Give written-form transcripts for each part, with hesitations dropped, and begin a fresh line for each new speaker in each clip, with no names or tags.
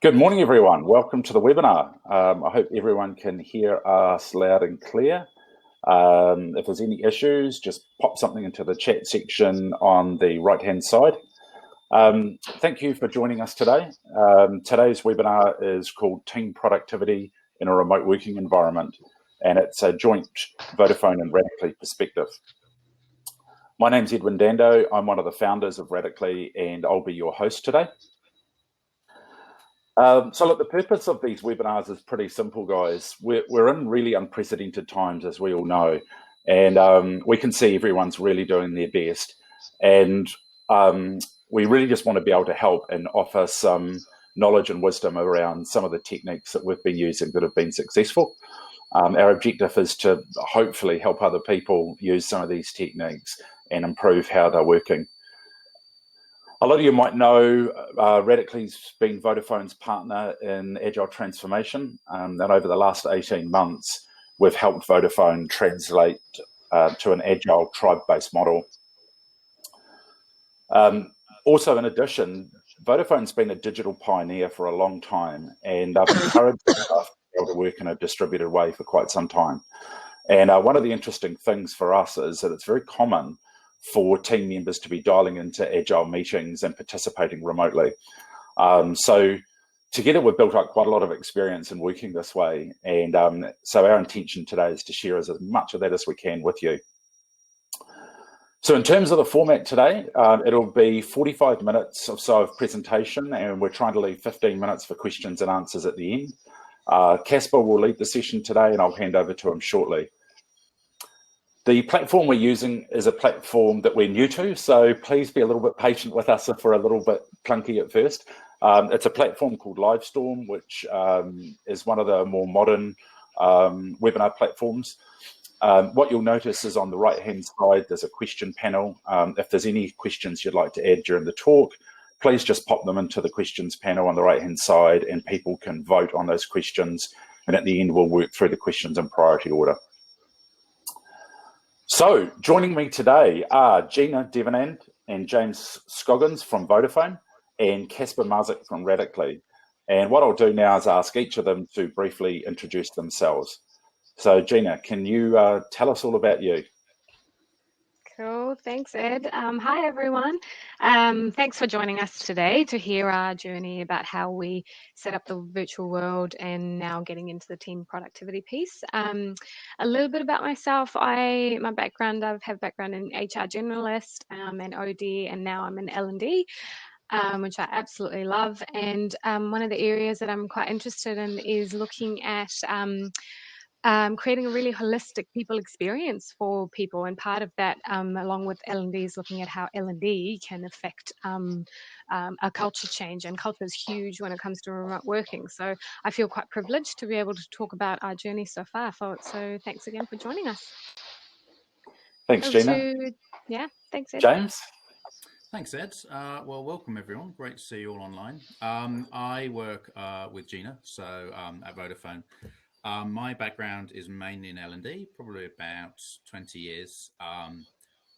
Good morning, everyone. Welcome to the webinar. I hope everyone can hear us loud and clear. If there's any issues, just pop something into the chat section on the right-hand side. Thank you for joining us today. Today's webinar is called Team Productivity in a Remote Working Environment, and it's a joint Vodafone and Radically perspective. My name's Edwin Dando. I'm one of the founders of Radically, and I'll be your host today. So look, the purpose of these webinars is pretty simple, guys. We're in really unprecedented times, as we all know, and we can see everyone's really doing their best. And we really just want to be able to help and offer some knowledge and wisdom around some of the techniques that we've been using that have been successful. Our objective is to hopefully help other people use some of these techniques and improve how they're working. A lot of you might know Radically's been Vodafone's partner in Agile transformation, and over the last 18 months, we've helped Vodafone translate to an Agile tribe-based model. Also, in addition, Vodafone's been a digital pioneer for a long time, and I've encouraged staff to be able to work in a distributed way for quite some time. And one of the interesting things for us is that it's very common for team members to be dialing into Agile meetings and participating remotely. So together we've built up quite a lot of experience in working this way. And so our intention today is to share as much of that as we can with you. So in terms of the format today, it'll be 45 minutes or so of presentation, and we're trying to leave 15 minutes for questions and answers at the end. Casper will lead the session today, and I'll hand over to him shortly. The platform we're using is a platform that we're new to, so please be a little bit patient with us if we're a little bit clunky at first. It's a platform called Livestorm, which is one of the more modern webinar platforms. What you'll notice is on the right-hand side, there's a question panel. If there's any questions you'd like to add during the talk, please just pop them into the questions panel on the right-hand side, and people can vote on those questions. And at the end, we'll work through the questions in priority order. So joining me today are Gina Devanand and James Scoggins from Vodafone and Casper Marzik from Radically. And what I'll do now is ask each of them to briefly introduce themselves. So Gina, can you tell us all about you?
Cool, thanks Ed. Hi everyone. Thanks for joining us today to hear our journey about how we set up the virtual world and now getting into the team productivity piece. A little bit about myself. I have background in HR generalist and OD, and now I'm in L&D. Which I absolutely love. And one of the areas that I'm quite interested in is looking at creating a really holistic people experience for people, and part of that, along with L&D, is looking at how L&D can affect a culture change, and culture is huge when it comes to remote working. So I feel quite privileged to be able to talk about our journey so far. So thanks again for joining us.
Thanks, Gina.
Thanks, Ed.
James?
Thanks, Ed. Well, welcome everyone. Great to see you all online. I work with Gina, so at Vodafone. My background is mainly in L&D, probably about 20 years.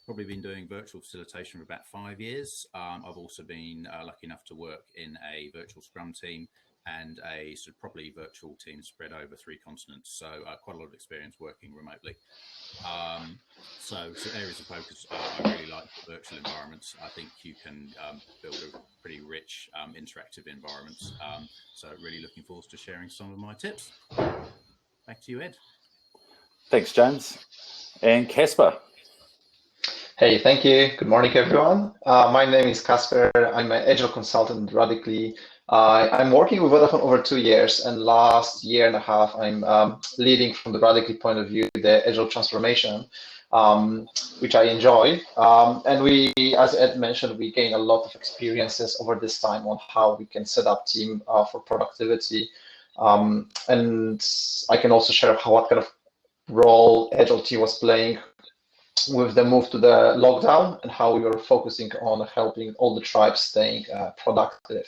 Probably been doing virtual facilitation for about 5 years. I've also been lucky enough to work in a virtual Scrum team and a sort of properly virtual team spread over 3 continents. So quite a lot of experience working remotely. So areas of focus, I really like virtual environments. I think you can build a pretty rich interactive environment. So really looking forward to sharing some of my tips. Back to you, Ed.
Thanks, James. And Casper?
Hey, thank you. Good morning, everyone. My name is Casper. I'm an Agile consultant at Radically. I'm working with Vodafone over 2 years, and last year and a half, I'm leading from the Radically point of view the Agile transformation, which I enjoy. And we, as Ed mentioned, we gain a lot of experiences over this time on how we can set up team for productivity. And I can also share what kind of role Agile team was playing with the move to the lockdown and how we were focusing on helping all the tribes staying productive.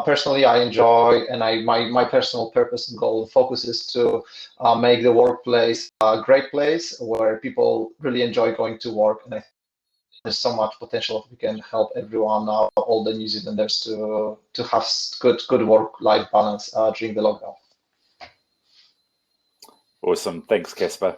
Personally, I enjoy, and my personal purpose and goal and focus is to make the workplace a great place where people really enjoy going to work. And I there's so much potential that we can help everyone now, all the New Zealanders, to have good work-life balance during the lockdown.
Awesome. Thanks, Casper.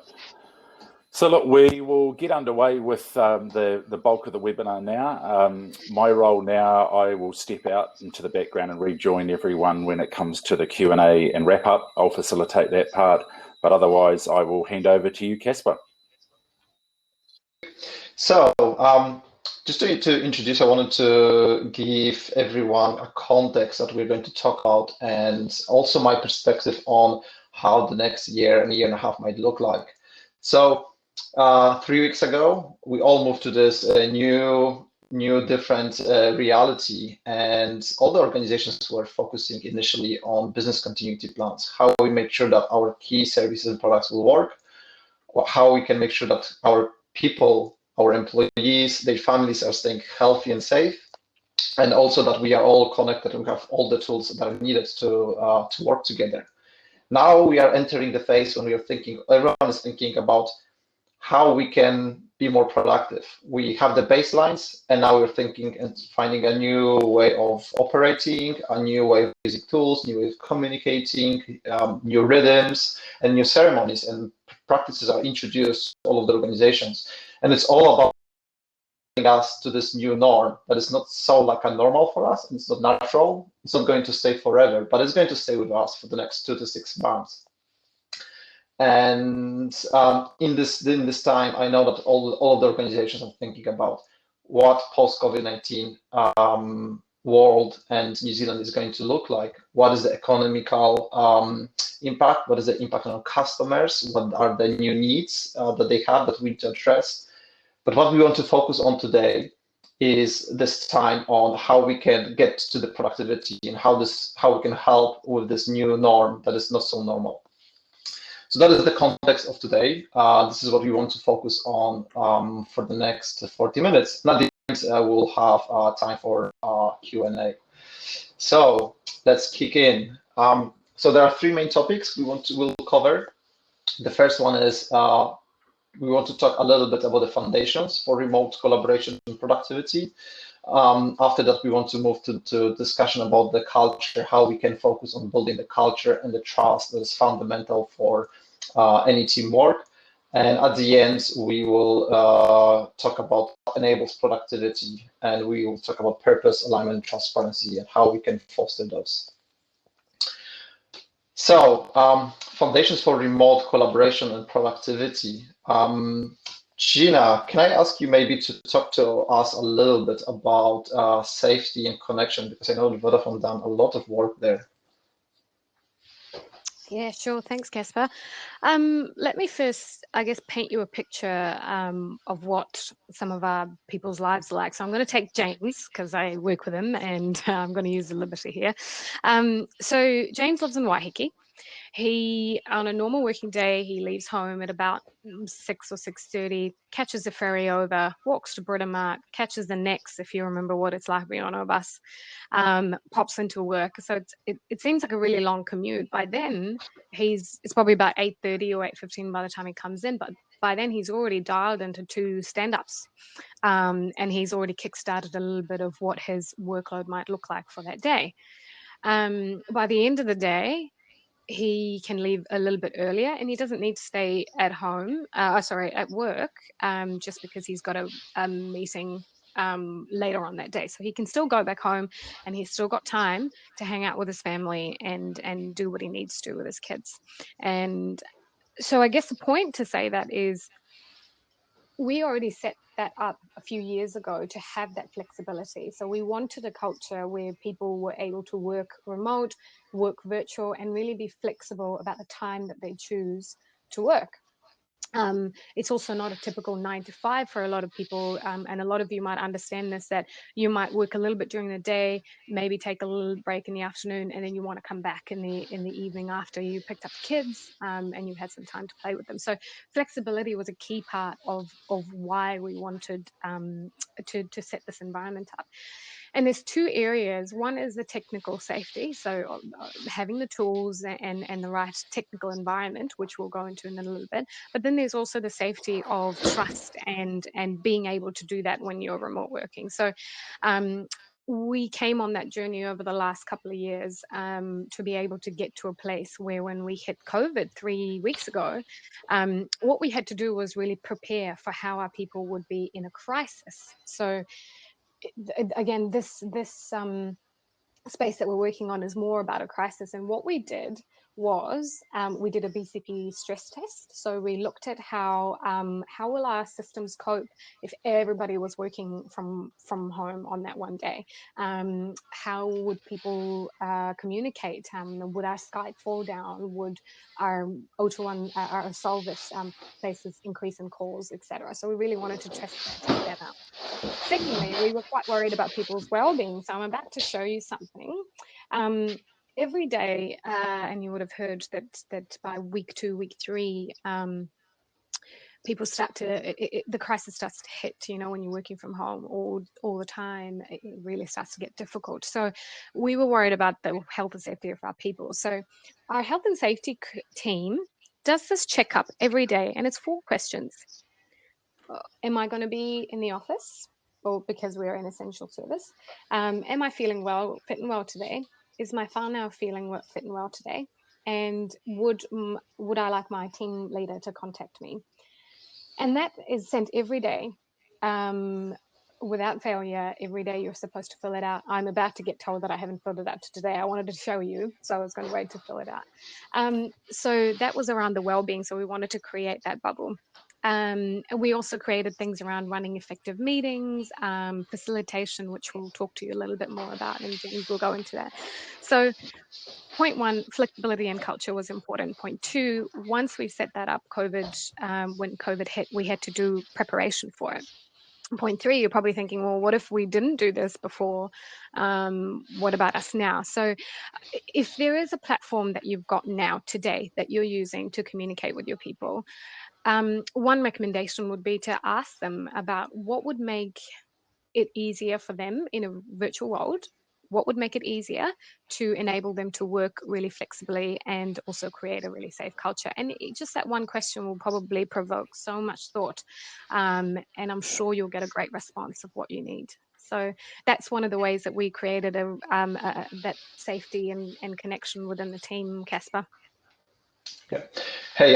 So look, we will get underway with the bulk of the webinar now. My role now, I will step out into the background and rejoin everyone when it comes to the Q&A and wrap up. I'll facilitate that part, but otherwise I will hand over to you, Casper.
So just to introduce, I wanted to give everyone a context that we're going to talk about, and also my perspective on how the next year and a year and a half might look like. So 3 weeks ago, we all moved to this new different reality, and all the organizations were focusing initially on business continuity plans, how we make sure that our key services and products will work, or how we can make sure that our people, our employees, their families are staying healthy and safe, and also that we are all connected and we have all the tools that are needed to work together. Now we are entering the phase when we are thinking, everyone is thinking about how we can be more productive. We have the baselines, and now we're thinking and finding a new way of operating, a new way of using tools, new way of communicating, new rhythms, and new ceremonies and practices are introduced to all of the organizations. And it's all about bringing us to this new norm that is not so like a normal for us, and it's not natural, it's not going to stay forever, but it's going to stay with us for the next 2 to 6 months. And in this time, I know that all of the organizations are thinking about what post-COVID-19 world and New Zealand is going to look like. What is the economical impact? What is the impact on customers? What are the new needs that they have that we need to address? But what we want to focus on today is this time on how we can get to the productivity and how we can help with this new norm that is not so normal. So that is the context of today. This is what we want to focus on for the next 40 minutes. And at the end, we'll have time for Q&A. So let's kick in. So there are 3 main topics we'll cover. The first one is we want to talk a little bit about the foundations for remote collaboration and productivity. After that, we want to move to discussion about the culture, how we can focus on building the culture and the trust that is fundamental for any teamwork. And at the end, we will talk about what enables productivity, and we will talk about purpose, alignment, and transparency, and how we can foster those. So, foundations for remote collaboration and productivity. Gina, can I ask you maybe to talk to us a little bit about safety and connection, because I know Vodafone done a lot of work there.
Yeah, sure. Thanks, Casper. Let me first, I guess, paint you a picture of what some of our people's lives are like. So I'm going to take James, because I work with him, and I'm going to use the liberty here. So James lives in Waiheke. He, on a normal working day, he leaves home at about 6 or 6:30, catches the ferry over, walks to Britomart, catches the next, if you remember what it's like being on a bus, pops into work. So it seems like a really long commute. By then, it's probably about 8:30 or 8:15 by the time he comes in, but by then he's already dialed into 2 stand-ups, and he's already kickstarted a little bit of what his workload might look like for that day. By the end of the day, he can leave a little bit earlier, and he doesn't need to stay at work, just because he's got a meeting later on that day. So he can still go back home, and he's still got time to hang out with his family and do what he needs to with his kids. And so I guess the point to say that is, we already set that up a few years ago to have that flexibility. So we wanted a culture where people were able to work remote, work virtual, and really be flexible about the time that they choose to work. It's also not a typical 9 to 5 for a lot of people, and a lot of you might understand this, that you might work a little bit during the day, maybe take a little break in the afternoon, and then you want to come back in the evening after you picked up the kids, and you had some time to play with them. So flexibility was a key part of why we wanted to set this environment up. And there's two areas. One is the technical safety, so having the tools and the right technical environment, which we'll go into in a little bit. But then there's also the safety of trust and being able to do that when you're remote working. So we came on that journey over the last couple of years to be able to get to a place where when we hit COVID 3 weeks ago, what we had to do was really prepare for how our people would be in a crisis. So again, this space that we're working on is more about a crisis. And what we did was we did a BCP stress test. So we looked at how will our systems cope if everybody was working from home on that one day. How would people communicate? Would our Skype fall down? Would our O2 our Solvis places increase in calls, etc.? So we really wanted to test that out. Secondly, we were quite worried about people's well-being. So I'm about to show you something. Every day, and you would have heard that by week 2, week 3, people start to, the crisis starts to hit, when you're working from home all the time, it really starts to get difficult. So we were worried about the health and safety of our people. So our health and safety team does this checkup every day, and it's 4 questions. Am I going to be in the office? Or because we're an essential service? Am I feeling well, fit and well today? Is my whānau feeling fit and well today? And would I like my team leader to contact me? And that is sent every day, without failure. Every day you're supposed to fill it out. I'm about to get told that I haven't filled it out today. I wanted to show you, so I was going to wait to fill it out. So that was around the well-being. So we wanted to create that bubble. We also created things around running effective meetings, facilitation, which we'll talk to you a little bit more about, and James will go into that. So point 1, flexibility and culture was important. Point 2, once we set that up, when COVID hit, we had to do preparation for it. Point 3, you're probably thinking, well, what if we didn't do this before? What about us now? So if there is a platform that you've got now today that you're using to communicate with your people, one recommendation would be to ask them about what would make it easier for them in a virtual world. What would make it easier to enable them to work really flexibly and also create a really safe culture? And just that one question will probably provoke so much thought. And I'm sure you'll get a great response of what you need. So that's one of the ways that we created that safety and connection within the team, Casper.
Yeah. Hey,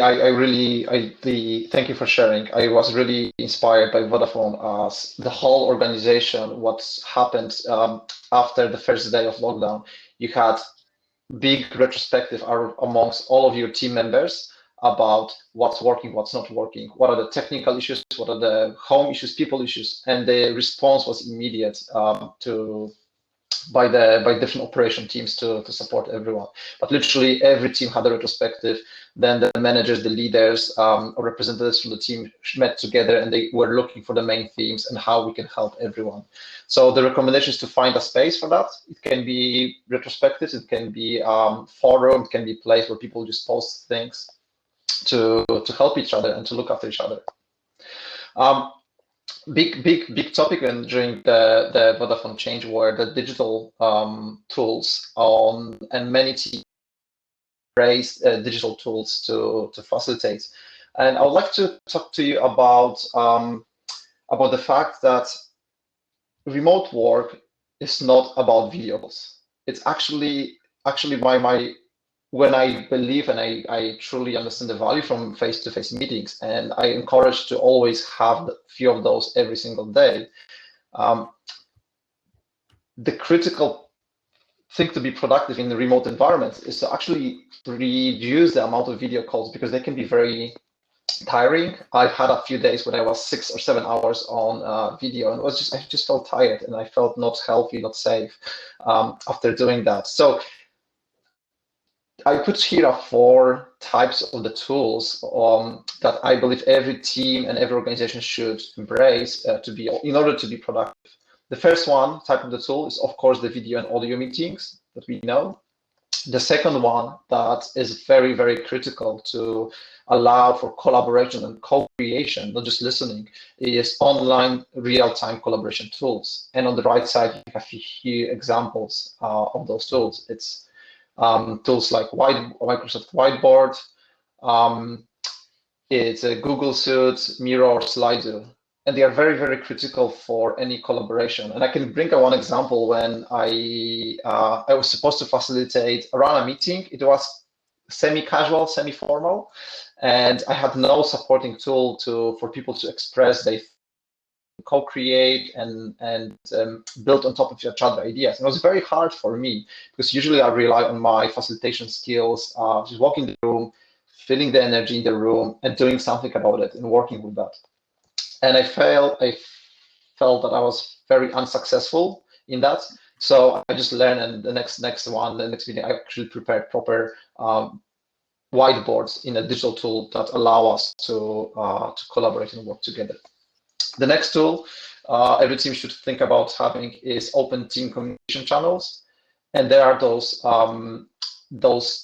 thank you for sharing. I was really inspired by Vodafone as the whole organization, what's happened after the first day of lockdown. You had big retrospective amongst all of your team members about what's working, what's not working, what are the technical issues, what are the home issues, people issues, and the response was immediate by different operation teams to support everyone. But literally every team had a retrospective. Then the managers, the leaders, or representatives from the team met together, and they were looking for the main themes and how we can help everyone. So the recommendation is to find a space for that. It can be retrospectives, it can be forum, it can be a place where people just post things to help each other and to look after each other. Big topic during the Vodafone change were the digital tools and many teams raised digital tools to facilitate. And I would like to talk to you about the fact that remote work is not about video calls. It's actually when I believe and I truly understand the value from face-to-face meetings, and I encourage to always have a few of those every single day. The critical thing to be productive in the remote environment is to actually reduce the amount of video calls, because they can be very tiring. I've had a few days when I was 6 or 7 hours on video, and I just felt tired, and I felt not healthy, not safe after doing that. So I put here 4 types of the tools that I believe every team and every organization should embrace in order to be productive. The first type of the tool is, of course, the video and audio meetings that we know. The second one that is very, very critical to allow for collaboration and co-creation, not just listening, is online real-time collaboration tools. And on the right side, you have a few examples of those tools. It's tools like Microsoft Whiteboard, it's a Google Suite, Miro, or Slido. And they are very, very critical for any collaboration. And I can bring one example when I was supposed to facilitate run a meeting. It was semi-casual, semi-formal, and I had no supporting tool for people to express their co-create and build on top of each other ideas. And it was very hard for me because usually I rely on my facilitation skills, just walking the room, feeling the energy in the room, and doing something about it and working with that. And I felt that I was very unsuccessful in that. So I just learned, and the next meeting, I actually prepared proper whiteboards in a digital tool that allow us to collaborate and work together. The next tool every team should think about having is open team communication channels, and there are those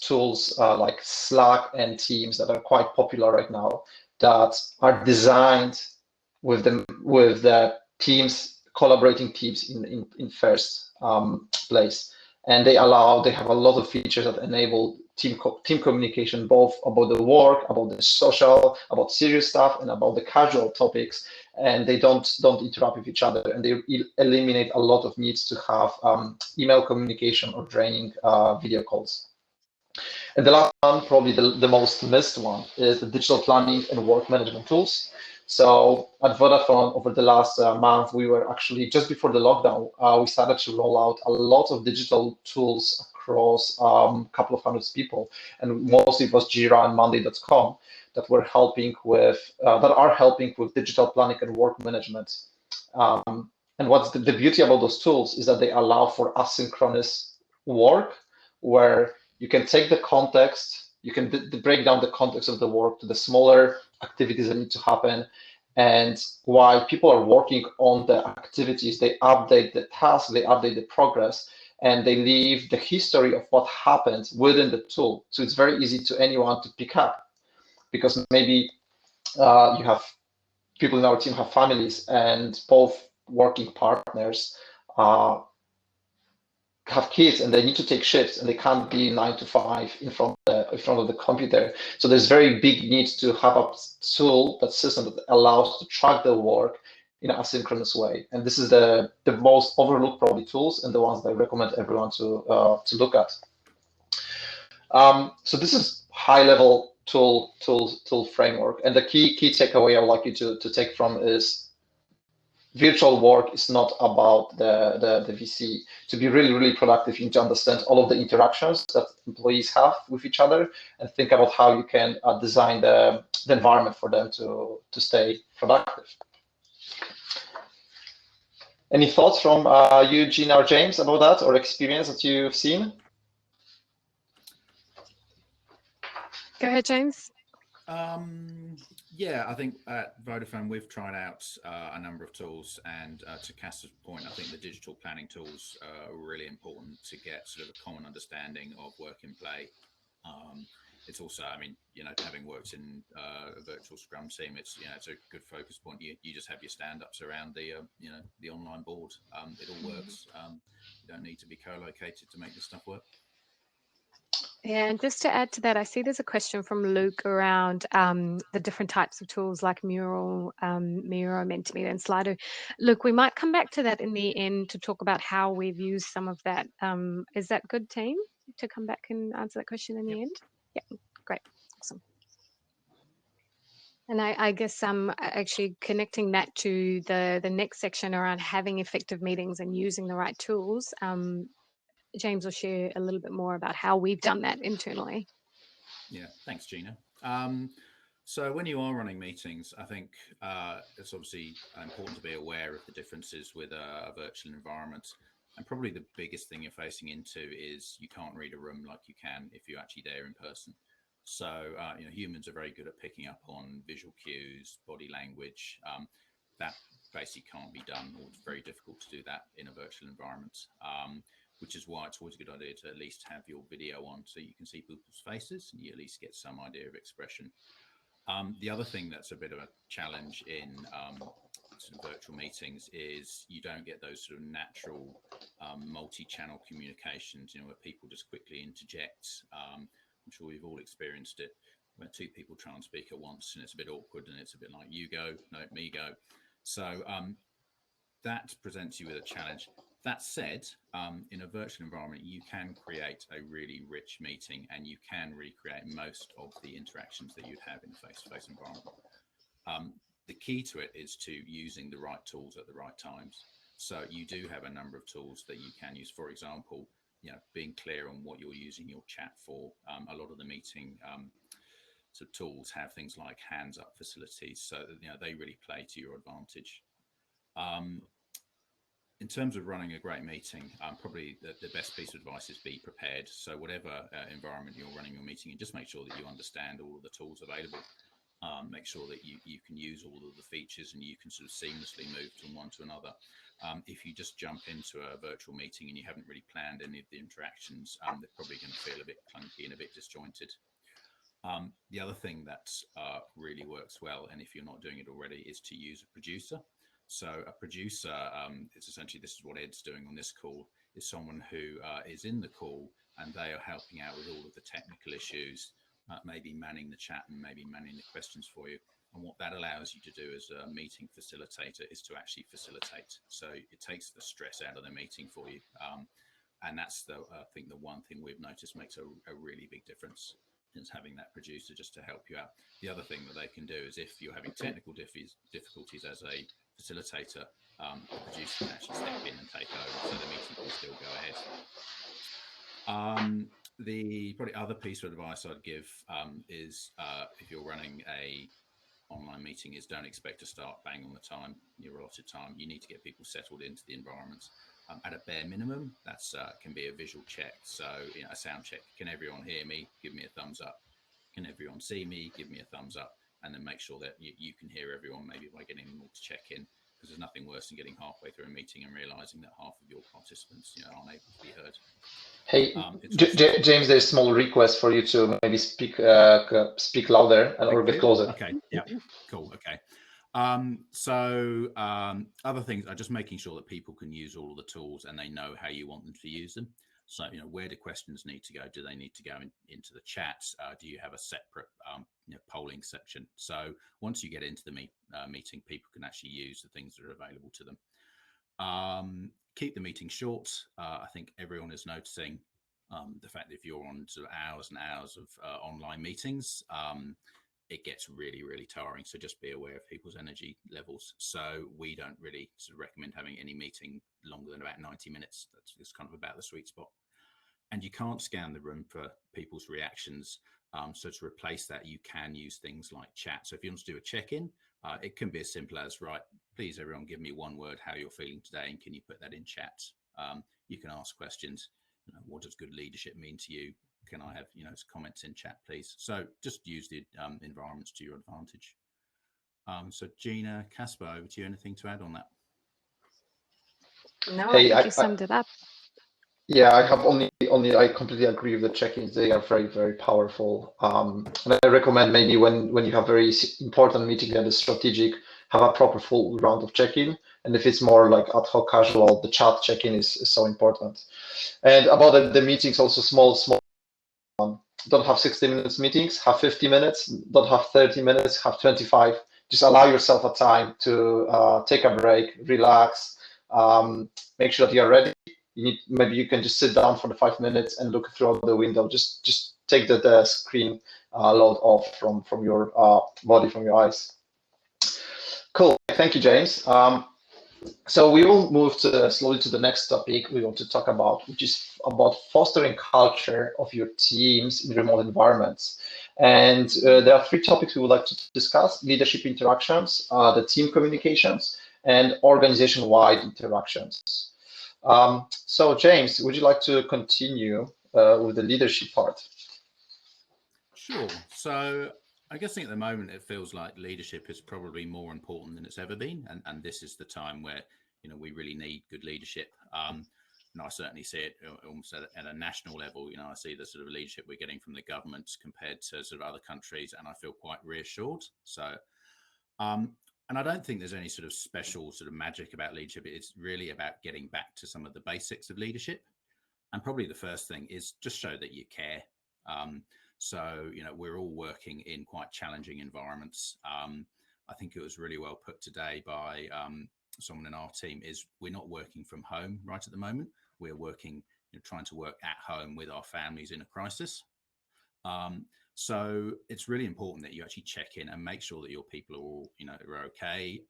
tools like Slack and Teams that are quite popular right now that are designed with the teams, collaborating teams in first place, and they have a lot of features that enable team communication, both about the work, about the social, about serious stuff, and about the casual topics, and they don't interrupt with each other, and they eliminate a lot of needs to have email communication or draining video calls. And the last one, probably the most missed one, is the digital planning and work management tools. So at Vodafone, over the last month, we were actually, just before the lockdown, we started to roll out a lot of digital tools across a couple of hundred people. And mostly it was Jira and Monday.com that were helping with, that are helping with digital planning and work management. And what's the beauty about those tools is that they allow for asynchronous work, where you can take the context, you can break down the context of the work to the smaller activities that need to happen. And while people are working on the activities, they update the task, they update the progress, and they leave the history of what happened within the tool. So it's very easy to anyone to pick up, because maybe you have people in our team have families, and both working partners have kids, and they need to take shifts, and they can't be 9 to 5 in front of the computer. So there's very big need to have a tool, that system that allows to track the work in an asynchronous way. And this is the most overlooked probably tools, and the ones that I recommend everyone to look at. So this is high level tool framework, and the key takeaway I would like you to take from is virtual work is not about the VC. To be really, really productive, you need to understand all of the interactions that employees have with each other, and think about how you can design the environment for them to stay productive. Any thoughts from you, Gina or James, about that, or experience that you've seen?
Go ahead, James.
Yeah, I think at Vodafone we've tried out a number of tools, and to Casper's point, I think the digital planning tools are really important to get sort of a common understanding of work in play. It's also, I mean, you know, having worked in a virtual Scrum team, it's, you know, it's a good focus point. You just have your stand-ups around the you know, the online board. It all works. You don't need to be co-located to make this stuff work.
Yeah, and just to add to that, I see there's a question from Luke around the different types of tools like Miro, Mentimeter, and Slido. Luke, we might come back to that in the end to talk about how we've used some of that. Is that good, team, to come back and answer that question in the end? Yeah, great, awesome. And I guess actually connecting that to the next section around having effective meetings and using the right tools. James will share a little bit more about how we've done that internally.
Yeah, thanks, Gina. So when you are running meetings, I think it's obviously important to be aware of the differences with a virtual environment. And probably the biggest thing you're facing into is you can't read a room like you can if you're actually there in person. So, you know, humans are very good at picking up on visual cues, body language. That basically can't be done, or it's very difficult to do that in a virtual environment. which is why it's always a good idea to at least have your video on so you can see people's faces and you at least get some idea of expression. The other thing that's a bit of a challenge in sort of virtual meetings is you don't get those sort of natural multi-channel communications, you know, where people just quickly interject. I'm sure we've all experienced it, where two people try and speak at once and it's a bit awkward and it's a bit like you go, no, me go. So that presents you with a challenge. That said, in a virtual environment, you can create a really rich meeting and you can recreate most of the interactions that you'd have in a face-to-face environment. The key to it is to using the right tools at the right times. So you do have a number of tools that you can use. For example, you know, being clear on what you're using your chat for. A lot of the meeting sort of tools have things like hands up facilities, so that, you know, they really play to your advantage. In terms of running a great meeting, probably the best piece of advice is be prepared. So whatever environment you're running your meeting in, just make sure that you understand all of the tools available. Make sure that you can use all of the features and you can sort of seamlessly move from one to another. If you just jump into a virtual meeting and you haven't really planned any of the interactions, they're probably going to feel a bit clunky and a bit disjointed. The other thing that really works well, and if you're not doing it already, is to use a producer. So a producer, it's essentially, this is what Ed's doing on this call, is someone who is in the call and they are helping out with all of the technical issues, maybe manning the chat and maybe manning the questions for you. And what that allows you to do as a meeting facilitator is to actually facilitate. So it takes the stress out of the meeting for you. And that's I think the one thing we've noticed makes a really big difference, is having that producer just to help you out. The other thing that they can do is, if you're having technical difficulties as a facilitator, the producer can actually step in and take over, so the meeting can still go ahead. The probably other piece of advice I'd give is if you're running a online meeting, is don't expect to start bang on the time, your allotted time. You need to get people settled into the environment. At a bare minimum, that's can be a visual check. So, you know, a sound check. Can everyone hear me? Give me a thumbs up. Can everyone see me? Give me a thumbs up. And then make sure that you can hear everyone, maybe by getting them all to check in, because there's nothing worse than getting halfway through a meeting and realizing that half of your participants, you know, aren't able to be heard.
Hey, James, there's a small request for you to maybe speak louder or get closer.
Okay, yeah, cool, okay. Other things are just making sure that people can use all of the tools and they know how you want them to use them. So, you know, where do questions need to go? Do they need to go into the chat? Do you have a separate polling section? So once you get into the meeting, people can actually use the things that are available to them. Keep the meeting short. I think everyone is noticing the fact that if you're on sort of hours and hours of online meetings, it gets really, really tiring. So just be aware of people's energy levels. So we don't really sort of recommend having any meeting longer than about 90 minutes. That's kind of about the sweet spot. And you can't scan the room for people's reactions. So to replace that, you can use things like chat. So if you want to do a check-in, it can be as simple as, right, please everyone give me one word how you're feeling today, and can you put that in chat? You can ask questions. You know, what does good leadership mean to you? Can I have, you know, comments in chat, please? So just use the environments to your advantage. So Gina, Casper, over to you. Anything to add on that?
No, I think you summed it up.
Yeah, I have I completely agree with the check-ins. They are very, very powerful. And I recommend maybe when you have very important meeting that is strategic, have a proper full round of check-in. And if it's more like ad hoc casual, the chat check-in is so important. And about the meetings, also small. Don't have 60 minutes meetings, have 50 minutes. Don't have 30 minutes, have 25. Just allow yourself a time to take a break, relax, make sure that you're ready. Maybe you can just sit down for the 5 minutes and look through the window. Just take the screen load off from your body, from your eyes. Cool. Thank you, James. So we will move slowly to the next topic we want to talk about, which is about fostering culture of your teams in remote environments. And there are 3 topics we would like to discuss: leadership interactions, the team communications, and organization-wide interactions. So James, would you like to continue with the leadership part?
Sure. So I guess at the moment it feels like leadership is probably more important than it's ever been, and this is the time where, you know, we really need good leadership. and I certainly see it almost at a national level. I see the sort of leadership we're getting from the government compared to sort of other countries, and I feel quite reassured. So, and I don't think there's any sort of special sort of magic about leadership. It's really about getting back to some of the basics of leadership. And probably the first thing is just show that you care. So, we're all working in quite challenging environments. I think it was really well put today by someone in our team is we're not working from home right at the moment. We're working, trying to work at home with our families in a crisis. So it's really important that you actually check in and make sure that your people are all, are okay,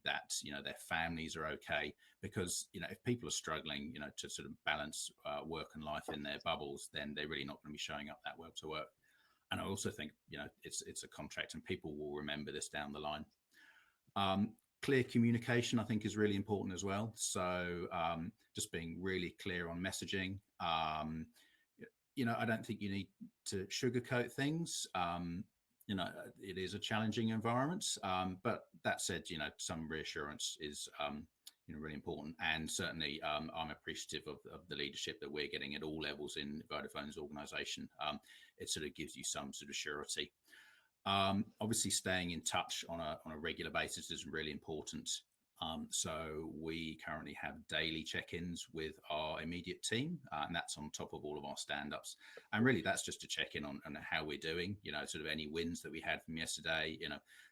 that, their families are okay, because, if people are struggling, to sort of balance work and life in their bubbles, then they're really not going to be showing up that well to work. And I also think, it's a contract and people will remember this down the line. Clear communication, I think, is really important as well. So just being really clear on messaging. I don't think you need to sugarcoat things. It is a challenging environment. But that said, some reassurance is, really important. And certainly I'm appreciative of the leadership that we're getting at all levels in Vodafone's organisation. It sort of gives you some sort of surety. Obviously, staying in touch on a regular basis is really important. So we currently have daily check-ins with our immediate team, and that's on top of all of our stand-ups. And really, that's just to check in on how we're doing, sort of any wins that we had from yesterday,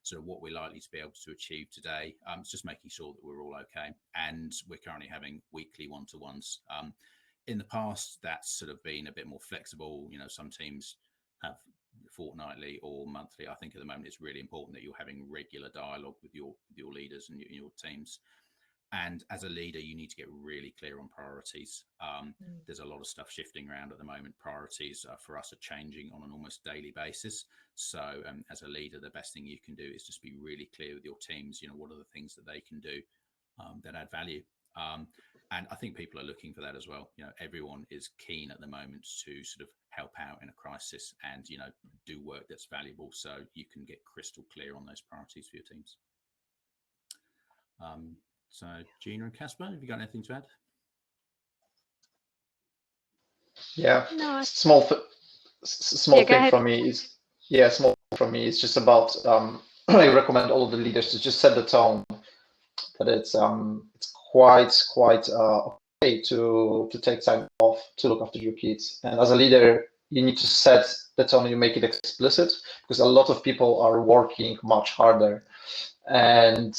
sort of what we're likely to be able to achieve today. It's just making sure that we're all okay. And we're currently having weekly one-to-ones. In the past, that's sort of been a bit more flexible. Some teams have fortnightly or monthly. I think at the moment it's really important that you're having regular dialogue with your leaders and your teams. And as a leader, you need to get really clear on priorities. There's a lot of stuff shifting around at the moment. Priorities for us are changing on an almost daily basis. So as a leader, the best thing you can do is just be really clear with your teams. What are the things that they can do that add value? And I think people are looking for that as well. Everyone is keen at the moment to sort of help out in a crisis and, do work that's valuable. So you can get crystal clear on those priorities for your teams. So Gina and Casper, have you got anything to add?
Yeah,
No.
small thing from me is just about I recommend all of the leaders to just set the tone that it's quite okay to take time off to look after your kids. And as a leader, you need to set the tone and you make it explicit, because a lot of people are working much harder. And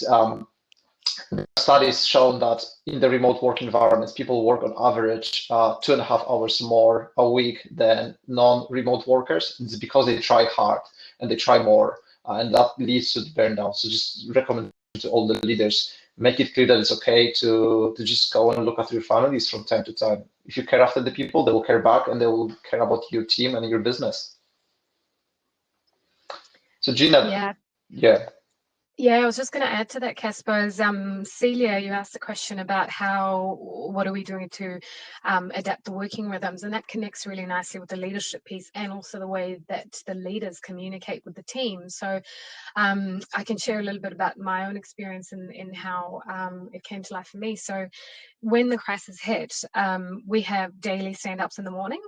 studies shown that in the remote work environments, people work on average 2.5 hours more a week than non-remote workers. It's because they try hard and they try more, and that leads to the burnout. So just recommend to all the leaders, make it clear that it's okay to just go and look after your families from time to time. If you care after the people, they will care back and they will care about your team and your business. So Gina,
Yeah, I was just going to add to that, Casper. Celia, you asked the question about what are we doing to adapt the working rhythms, and that connects really nicely with the leadership piece and also the way that the leaders communicate with the team. So I can share a little bit about my own experience in how it came to life for me. So when the crisis hit, we have daily stand-ups in the morning.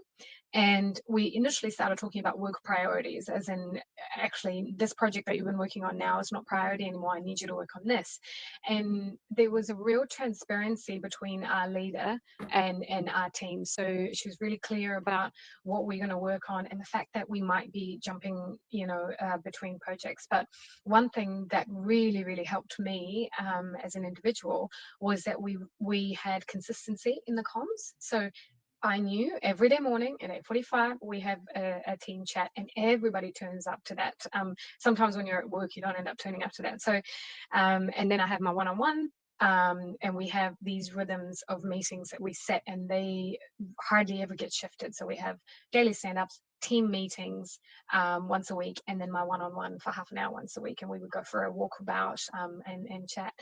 And we initially started talking about work priorities, as in, actually, this project that you've been working on now is not priority anymore. I need you to work on this. And there was a real transparency between our leader and our team. So she was really clear about what we're going to work on and the fact that we might be jumping, between projects. But one thing that really, really helped me as an individual was that we had consistency in the comms. So I knew every day morning at 8:45 we have a team chat, and everybody turns up to that. Sometimes when you're at work, you don't end up turning up to that. So, and then I have my one-on-one, and we have these rhythms of meetings that we set, and they hardly ever get shifted. So we have daily stand-ups, team meetings once a week, and then my one-on-one for half an hour once a week, and we would go for a walkabout and chat.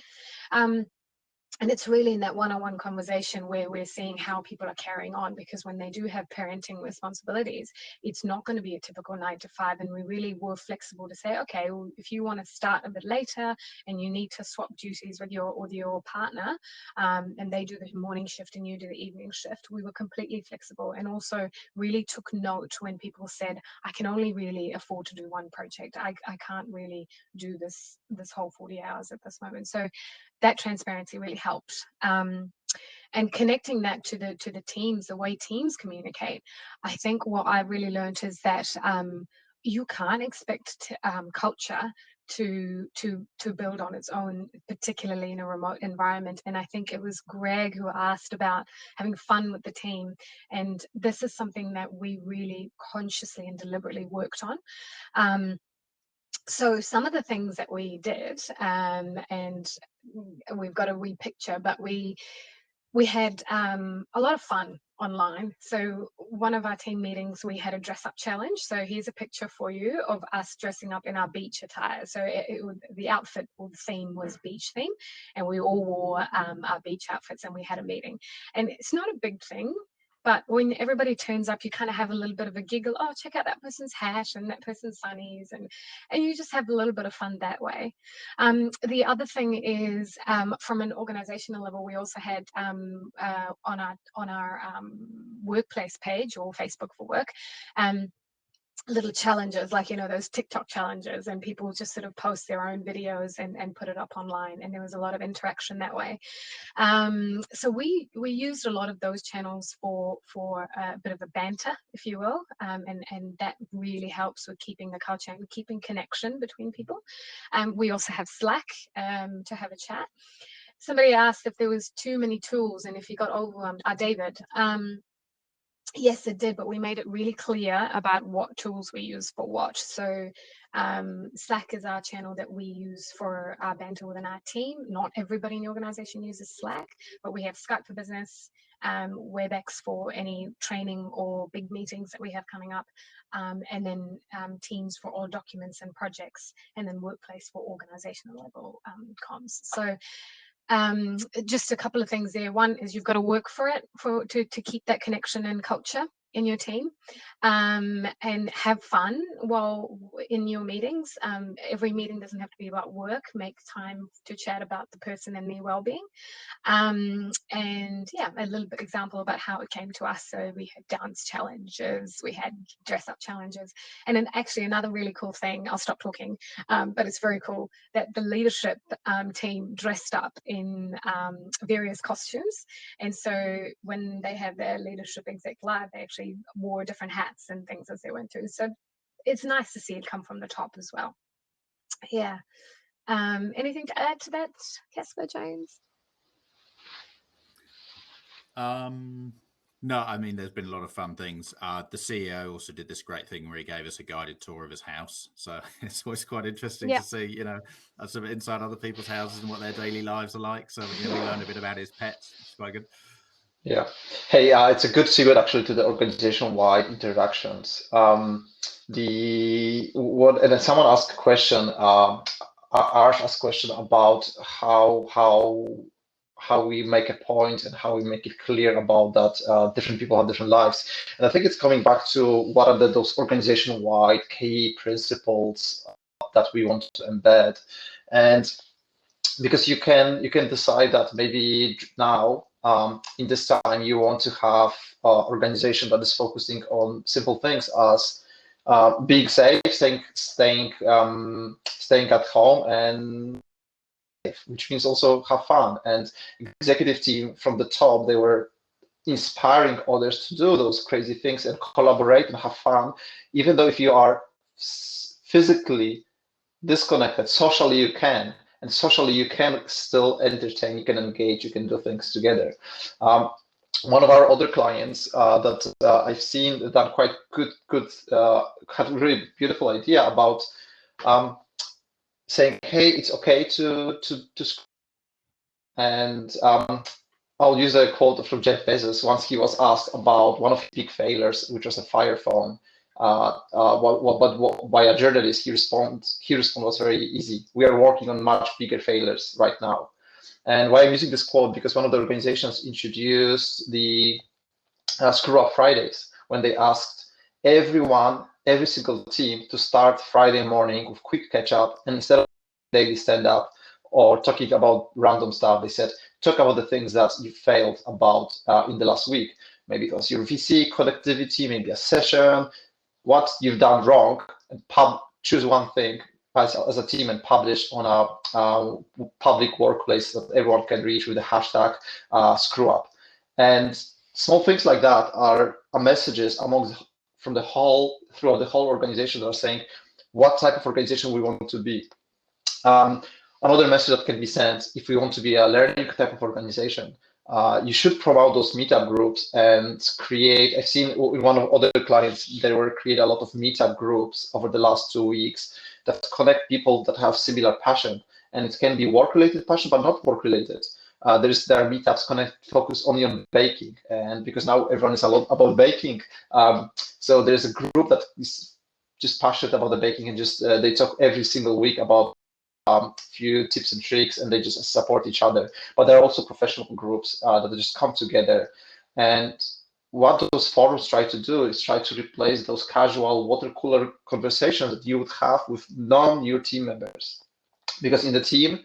And it's really in that one-on-one conversation where we're seeing how people are carrying on, because when they do have parenting responsibilities, it's not going to be a typical 9 to 5. And we really were flexible to say, okay, well, if you want to start a bit later and you need to swap duties with your partner, and they do the morning shift and you do the evening shift, we were completely flexible. And also really took note when people said, I can only really afford to do one project. I can't really do this whole 40 hours at this moment. So that transparency really helped. And connecting that to the teams, the way teams communicate, I think what I really learned is that you can't expect culture to build on its own, particularly in a remote environment. And I think it was Greg who asked about having fun with the team, and this is something that we really consciously and deliberately worked on. So some of the things that we did, and we've got a wee picture, but we had a lot of fun online. So one of our team meetings, we had a dress up challenge. So here's a picture for you of us dressing up in our beach attire. So the outfit or the theme was beach theme, and we all wore our beach outfits, and we had a meeting. And it's not a big thing, but when everybody turns up, you kind of have a little bit of a giggle. Oh, check out that person's hat and that person's sunnies, and you just have a little bit of fun that way. The other thing is, from an organizational level, we also had on our workplace page, or Facebook for Work, little challenges, like, those TikTok challenges, and people just sort of post their own videos and put it up online, and there was a lot of interaction that way. So we used a lot of those channels for a bit of a banter, if you will, and that really helps with keeping the culture and keeping connection between people. We also have Slack to have a chat. Somebody asked if there was too many tools and if you got overwhelmed. David. Yes, it did, but we made it really clear about what tools we use for what. So Slack is our channel that we use for our banter within our team. Not everybody in the organization uses Slack, but we have Skype for Business, WebEx for any training or big meetings that we have coming up, and then Teams for all documents and projects, and then Workplace for organizational level comms. So just a couple of things there. One is you've got to work for it to keep that connection and culture in your team, and have fun while in your meetings. Every meeting doesn't have to be about work. Make time to chat about the person and their well-being. And yeah, a little bit example about how it came to us. So we had dance challenges, we had dress up challenges, and then actually another really cool thing, I'll stop talking, but it's very cool that the leadership team dressed up in various costumes. And so when they had their leadership exec live, they actually wore different hats and things as they went through. So it's nice to see it come from the top as well. Yeah. Anything to add to that, Casper, James?
No, I mean, there's been a lot of fun things. The CEO also did this great thing where he gave us a guided tour of his house. So it's always quite interesting to see, sort of inside other people's houses and what their daily lives are like. So, we learned a bit about his pets. It's quite good.
Yeah. Hey, it's a good segue actually to the organization-wide interactions. And then someone asked a question, Arsh asked a question about how we make a point and how we make it clear about that different people have different lives. And I think it's coming back to what are those organization-wide key principles that we want to embed. And because you can decide that maybe now in this time you want to have an organization that is focusing on simple things as being safe, staying at home, and which means also have fun. And executive team from the top, they were inspiring others to do those crazy things and collaborate and have fun, even though if you are physically disconnected, socially you can. And socially, you can still entertain, you can engage, you can do things together. One of our other clients that I've seen done quite good, had a really beautiful idea about saying, hey, it's okay to and I'll use a quote from Jeff Bezos. Once he was asked about one of his big failures, which was a Fire phone, by a journalist, he responded was very easy. We are working on much bigger failures right now. And why I'm using this quote, because one of the organizations introduced the Screw Up Fridays, when they asked everyone, every single team, to start Friday morning with quick catch up, and instead of daily stand up or talking about random stuff, they said, talk about the things that you failed about in the last week. Maybe it was your VC connectivity, maybe a session, what you've done wrong, and choose one thing as a team and publish on a public workplace that everyone can reach with the hashtag screw up. And small things like that are messages throughout the whole organization that are saying what type of organization we want to be. Another message that can be sent, if we want to be a learning type of organization, you should promote those meetup groups and create. I've seen in one of other clients, they were create a lot of meetup groups over the last 2 weeks that connect people that have similar passion. And it can be work-related passion, but not work-related. There are meetups focus only on baking, and because now everyone is a lot about baking, so there's a group that is just passionate about the baking, and just they talk every single week about few tips and tricks, and they just support each other. But there are also professional groups that just come together. And what those forums try to do is try to replace those casual water cooler conversations that you would have with your team members. Because in the team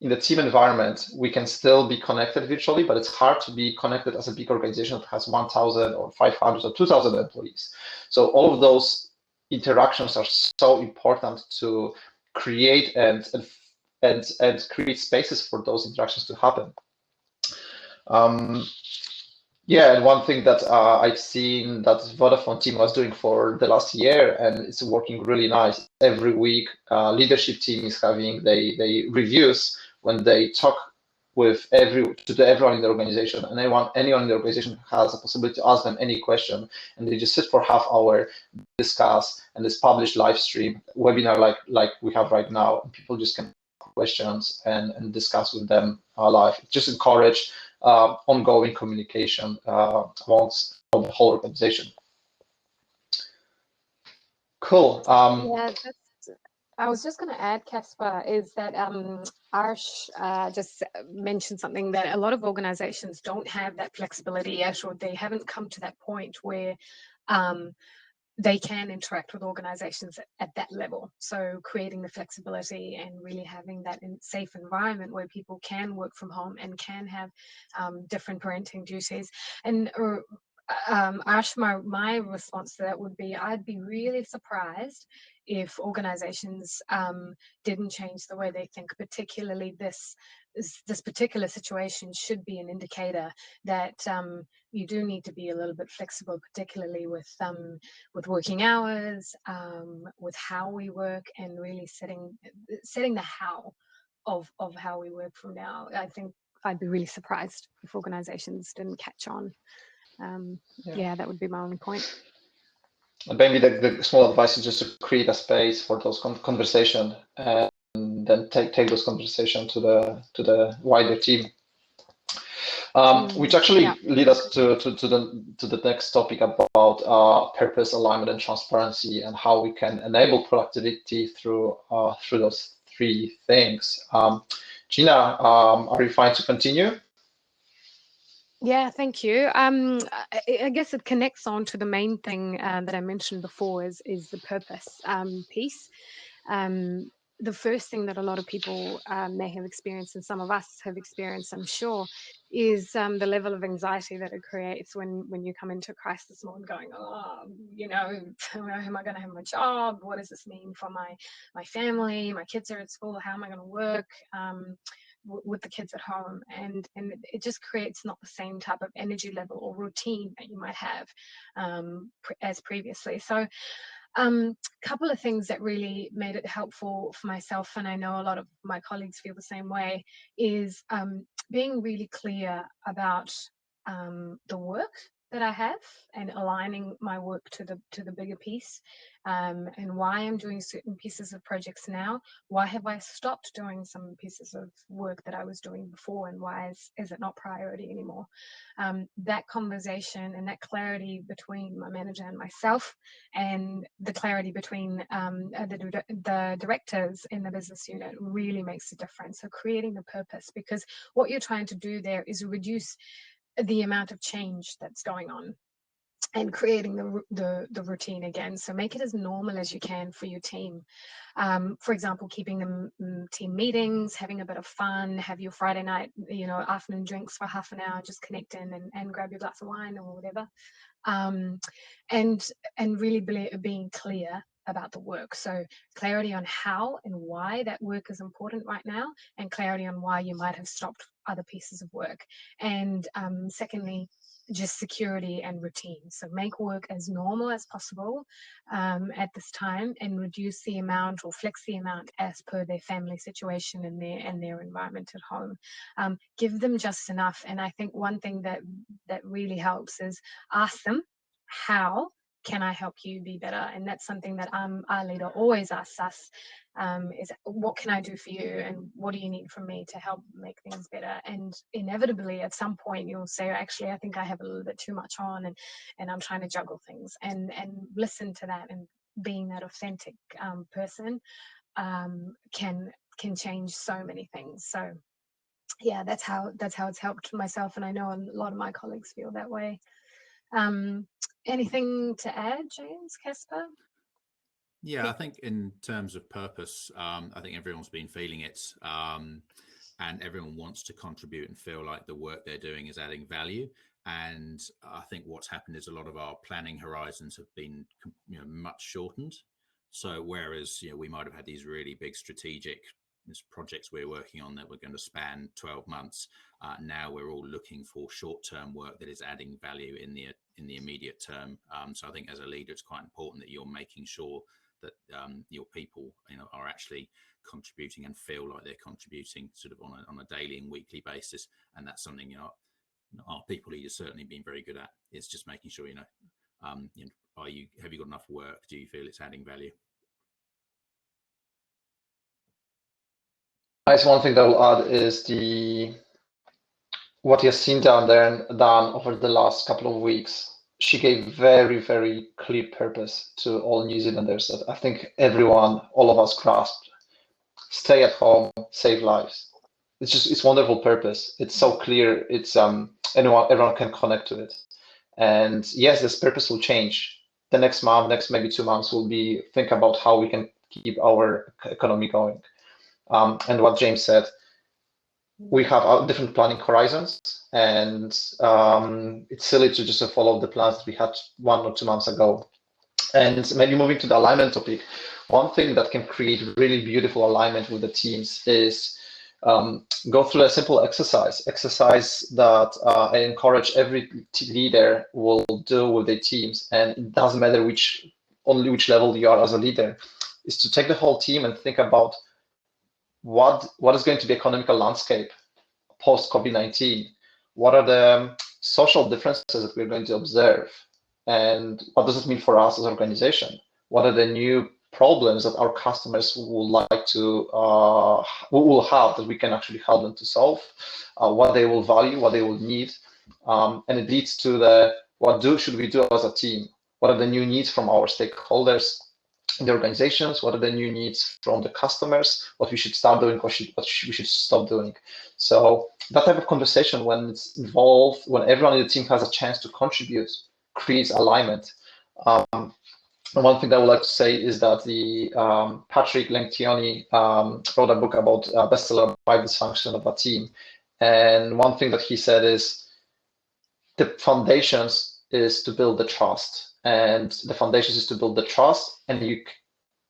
environment, we can still be connected virtually, but it's hard to be connected as a big organization that has 1,000 or 500 or 2,000 employees. So all of those interactions are so important to create and create spaces for those interactions to happen. Yeah, and one thing that I've seen that Vodafone team was doing for the last year, and it's working really nice. Every week, leadership team is having they reviews when they talk with everyone in the organization, and anyone in the organization has a possibility to ask them any question, and they just sit for half hour, discuss, and this published live stream webinar like we have right now, and people just can ask questions and discuss with them live. Just encourage ongoing communication amongst the whole organization. Cool.
Yeah, I was just going to add, Caspar, is that Arsh just mentioned something that a lot of organizations don't have that flexibility yet, or they haven't come to that point where they can interact with organizations at that level. So creating the flexibility and really having that safe environment where people can work from home and can have different parenting duties. And Ash, my response to that would be, I'd be really surprised if organizations didn't change the way they think. Particularly this particular situation should be an indicator that you do need to be a little bit flexible, particularly with working hours, with how we work, and really setting the how of how we work from now. I think I'd be really surprised if organizations didn't catch on. Yeah, that would be my only point.
And maybe the small advice is just to create a space for those conversations, and then take those conversations to the wider team. Which actually lead us to the next topic about purpose, alignment, and transparency, and how we can enable productivity through those three things. Gina, are you fine to continue?
Yeah, thank you. I guess it connects on to the main thing that I mentioned before is the purpose piece. The first thing that a lot of people may have experienced, and some of us have experienced, I'm sure, is the level of anxiety that it creates when you come into crisis mode, going, oh, am I going to have my job? What does this mean for my family? My kids are at school. How am I going to work with the kids at home? And it just creates not the same type of energy level or routine that you might have as previously. So couple of things that really made it helpful for myself, and I know a lot of my colleagues feel the same way, is being really clear about the work that I have and aligning my work to the bigger piece, and why I'm doing certain pieces of projects now. Why have I stopped doing some pieces of work that I was doing before, and why is it not priority anymore? That conversation and that clarity between my manager and myself, and the clarity between the directors in the business unit really makes a difference. So creating the purpose, because what you're trying to do there is reduce the amount of change that's going on and creating the routine again. So make it as normal as you can for your team. For example, keeping them team meetings, having a bit of fun, have your Friday night, afternoon drinks for half an hour, just connect in and grab your glass of wine or whatever. And really being clear about the work. So clarity on how and why that work is important right now, and clarity on why you might have stopped other pieces of work. And secondly, just security and routine. So make work as normal as possible at this time, and reduce the amount or flex the amount as per their family situation and their environment at home. Give them just enough. And I think one thing that really helps is ask them, how can I help you be better? And that's something that our leader always asks us, is what can I do for you, and what do you need from me to help make things better? And inevitably at some point you'll say, actually, I think I have a little bit too much on, and I'm trying to juggle things, and listen to that, and being that authentic person can change so many things. So yeah, that's how it's helped myself, and I know a lot of my colleagues feel that way. Anything to add, James, Casper?
Yeah, I think in terms of purpose, I think everyone's been feeling it, and everyone wants to contribute and feel like the work they're doing is adding value. And I think what's happened is a lot of our planning horizons have been, much shortened. So whereas we might have had these really big strategic projects we're working on that were going to span 12 months, now we're all looking for short-term work that is adding value in the immediate term. So I think as a leader, it's quite important that you're making sure that your people are actually contributing and feel like they're contributing sort of on a daily and weekly basis. And that's something our people leaders certainly been very good at. It's just making sure have you got enough work? Do you feel it's adding value?
Nice. One thing that I'll add is what Jacinda Ardern done over the last couple of weeks. She gave very, very clear purpose to all New Zealanders that I think all of us grasped. Stay at home, save lives. It's wonderful purpose. It's so clear. It's everyone can connect to it. And yes, this purpose will change. The next month, next maybe 2 months, will be think about how we can keep our economy going. And what James said, we have different planning horizons, and it's silly to just follow the plans that we had 1 or 2 months ago. And maybe moving to the alignment topic, one thing that can create really beautiful alignment with the teams is go through a simple exercise that I encourage every leader will do with their teams, and it doesn't matter which level you are as a leader, is to take the whole team and think about what is going to be economical landscape post COVID-19. What are the social differences that we're going to observe, and what does it mean for us as an organization? What are the new problems that our customers will like to will have that we can actually help them to solve? What they will value, what they will need, and it leads to should we do as a team? What are the new needs from our stakeholders in the organizations? What are the new needs from the customers? What we should start doing, what we should stop doing? So that type of conversation, when it's involved, when everyone in the team has a chance to contribute, creates alignment. One thing that I would like to say is that the Patrick Lencioni wrote a book about bestseller by dysfunction of a team, and one thing that he said is the foundations is to build the trust, and the foundations is to build the trust, and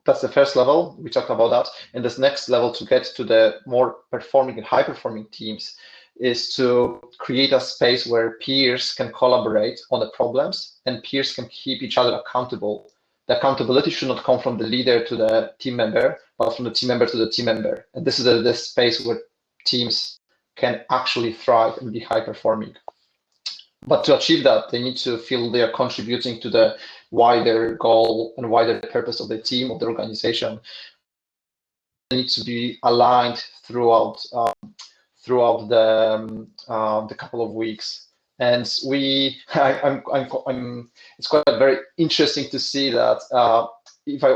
that's the first level. We talked about that. And this next level to get to the more performing and high performing teams is to create a space where peers can collaborate on the problems and peers can keep each other accountable. The accountability should not come from the leader to the team member, but from the team member to the team member. And this is the space where teams can actually thrive and be high performing. But to achieve that, they need to feel they are contributing to the wider goal and wider purpose of the team, of the organization. They need to be aligned throughout the couple of weeks. And it's quite very interesting to see that I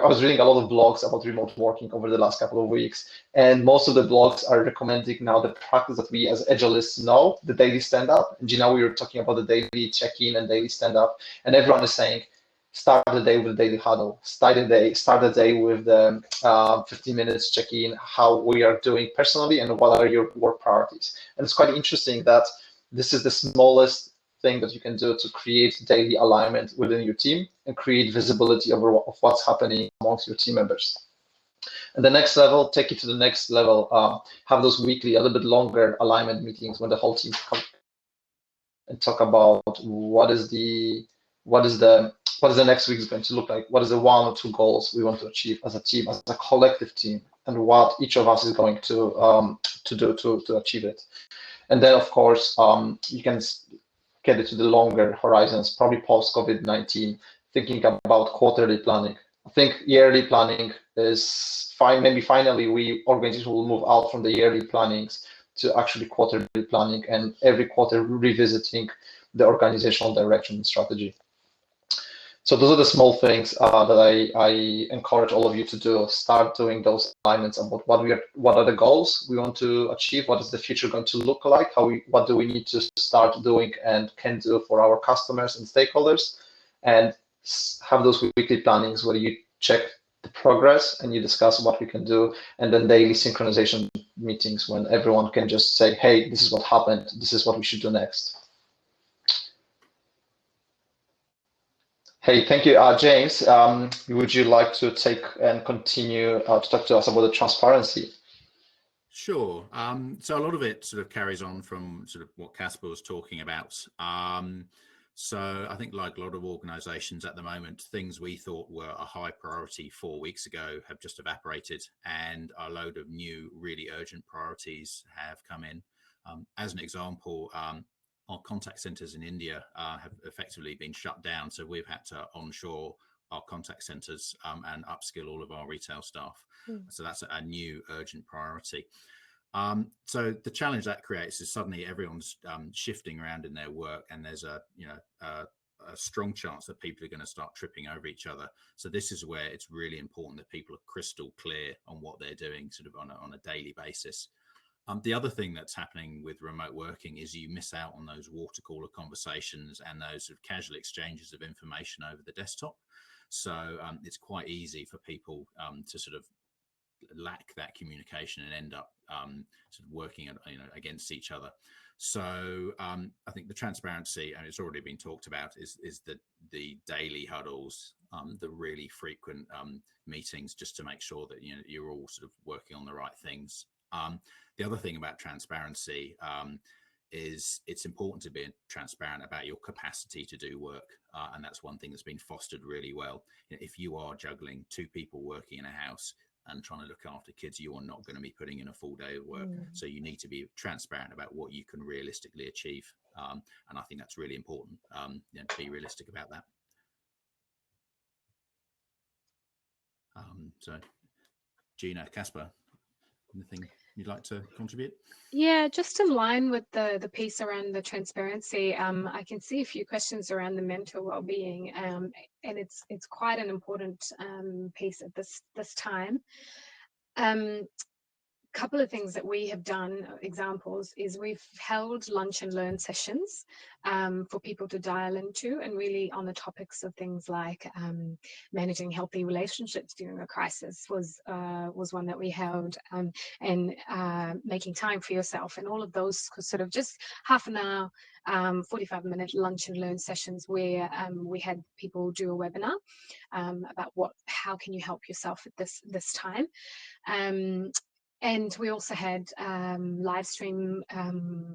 was reading a lot of blogs about remote working over the last couple of weeks, and most of the blogs are recommending now the practice that we as Agilists know, the daily stand-up. And Gina, we were talking about the daily check-in and daily stand-up, and everyone is saying, start the day with the daily huddle, start the day with the 15 minutes check-in, how we are doing personally and what are your work priorities. And it's quite interesting that this is the smallest thing that you can do to create daily alignment within your team and create visibility of what's happening amongst your team members. And the next level, take it to the next level, have those weekly, a little bit longer alignment meetings when the whole team comes and talk about what is the next week is going to look like, what is the 1 or 2 goals we want to achieve as a team, as a collective team, and what each of us is going to do to achieve it. And then, of course, you can get it to the longer horizons, probably post-COVID-19, thinking about quarterly planning. I think yearly planning is fine. Maybe finally organization will move out from the yearly plannings to actually quarterly planning, and every quarter revisiting the organizational direction and strategy. So those are the small things that I encourage all of you to do. Start doing those alignments about what are the goals we want to achieve, what is the future going to look like, what do we need to start doing and can do for our customers and stakeholders, and have those weekly plannings where you check the progress and you discuss what we can do, and then daily synchronization meetings when everyone can just say, hey, this is what happened, this is what we should do next. Hey, thank you. James, would you like to take and continue to talk to us about the transparency?
Sure. So a lot of it sort of carries on from sort of what Casper was talking about. So I think like a lot of organizations at the moment, things we thought were a high priority 4 weeks ago have just evaporated, and a load of new really urgent priorities have come in. As an example, our contact centers in India have effectively been shut down. So we've had to onshore our contact centers and upskill all of our retail staff. So that's a new urgent priority. So the challenge that creates is suddenly everyone's shifting around in their work, and there's a strong chance that people are going to start tripping over each other. So this is where it's really important that people are crystal clear on what they're doing sort of on a daily basis. The other thing that's happening with remote working is you miss out on those water cooler conversations and those sort of casual exchanges of information over the desktop. So it's quite easy for people to sort of lack that communication and end up sort of working against each other. So I think the transparency, and it's already been talked about, is the daily huddles, the really frequent meetings, just to make sure that you're all sort of working on the right things. The other thing about transparency is it's important to be transparent about your capacity to do work. And that's one thing that's been fostered really well. If you are juggling 2 people working in a house and trying to look after kids, you are not going to be putting in a full day of work. So you need to be transparent about what you can realistically achieve. And I think that's really important, to be realistic about that. So Gina, Casper, anything you'd like to contribute?
Yeah, just in line with the piece around the transparency, I can see a few questions around the mental well-being, and it's quite an important piece at this time. Couple of things that we have done, examples, is we've held lunch and learn sessions for people to dial into, and really on the topics of things like managing healthy relationships during a crisis was one that we held, and making time for yourself, and all of those sort of just half an hour, 45-minute lunch and learn sessions where we had people do a webinar about how can you help yourself at this time. And we also had live stream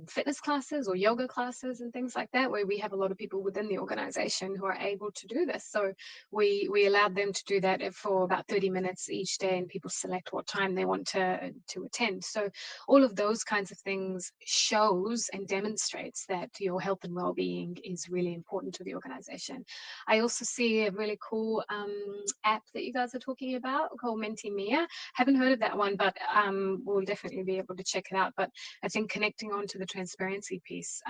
fitness classes or yoga classes and things like that, where we have a lot of people within the organization who are able to do this. So we allowed them to do that for about 30 minutes each day, and people select what time they want to attend. So all of those kinds of things shows and demonstrates that your health and well-being is really important to the organization. I also see a really cool app that you guys are talking about called Mentimeter. Haven't heard of that one, but we'll definitely be able to check it out. But I think connecting on to the transparency piece,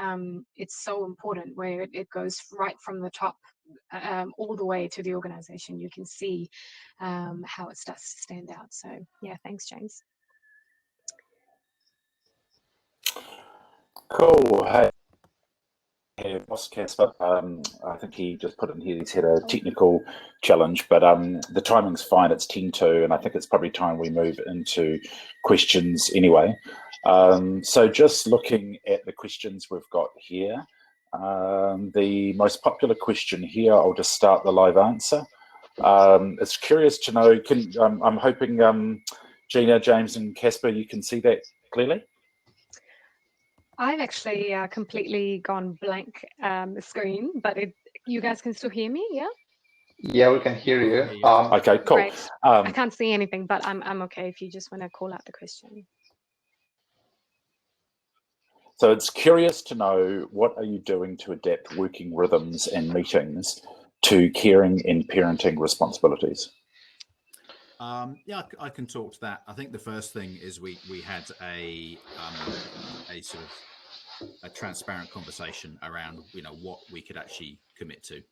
it's so important, where it goes right from the top all the way to the organization. You can see how it starts to stand out. So yeah, thanks, James.
Cool. Hey, boss Casper. I think he just put in here he's had a technical challenge, but the timing's fine. It's 10:02, and I think it's probably time we move into questions anyway. So just looking at the questions we've got here, the most popular question here, I'll just start the live answer. It's curious to know, I'm hoping Gina, James and Casper, you can see that clearly?
I've actually completely gone blank the screen, but you guys can still hear me, yeah?
Yeah, we can hear you.
Okay, cool.
Great. I can't see anything, but I'm okay if you just want to call out the question.
So it's curious to know, what are you doing to adapt working rhythms and meetings to caring and parenting responsibilities?
Yeah, I can talk to that. I think the first thing is we had a sort of a transparent conversation around what we could actually commit to,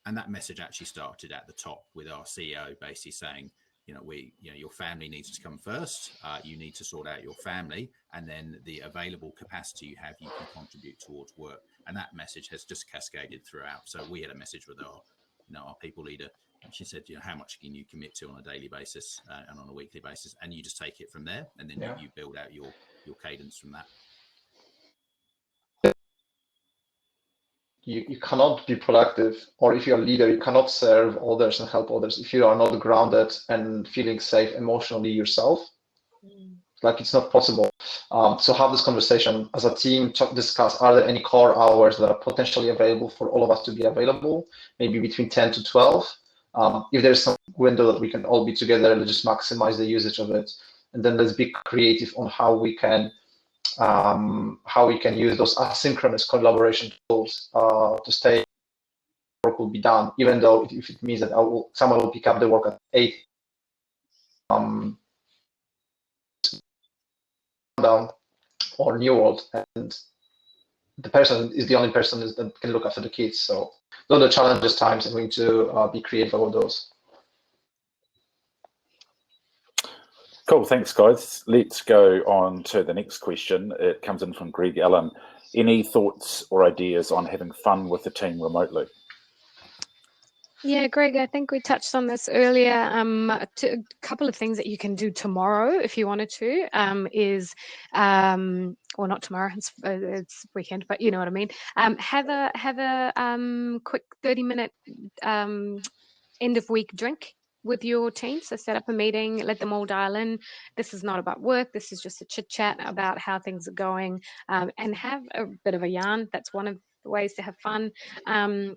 and that message actually started at the top with our CEO basically saying, your family needs to come first. You need to sort out your family, and then the available capacity you have, you can contribute towards work. And that message has just cascaded throughout. So we had a message with our people leader. And she said, how much can you commit to on a daily basis and on a weekly basis? And you just take it from there, and then you build out your cadence from that.
You cannot be productive, or if you're a leader, you cannot serve others and help others if you are not grounded and feeling safe emotionally yourself. Like, it's not possible. So have this conversation as a team, discuss, are there any core hours that are potentially available for all of us to be available, maybe between 10 to 12. If there's some window that we can all be together, let's just maximize the usage of it. And then let's be creative on how we can use those asynchronous collaboration tools to stay work will be done, even though if it means that someone will pick up the work at 8 down or New World, and the person is the only person that can look after the kids. So those are the challenges times, and we need to be creative about those.
Cool, thanks guys. Let's go on to the next question. It comes in from Greg Allen. Any thoughts or ideas on having fun with the team remotely?
Yeah, Greg, I think we touched on this earlier. A couple of things that you can do tomorrow if you wanted to is, or not tomorrow, it's weekend, but you know what I mean. Have a quick 30-minute end of week drink with your team. So set up a meeting, let them all dial in. This is not about work. This is just a chit chat about how things are going, and have a bit of a yarn. That's one of the ways to have fun.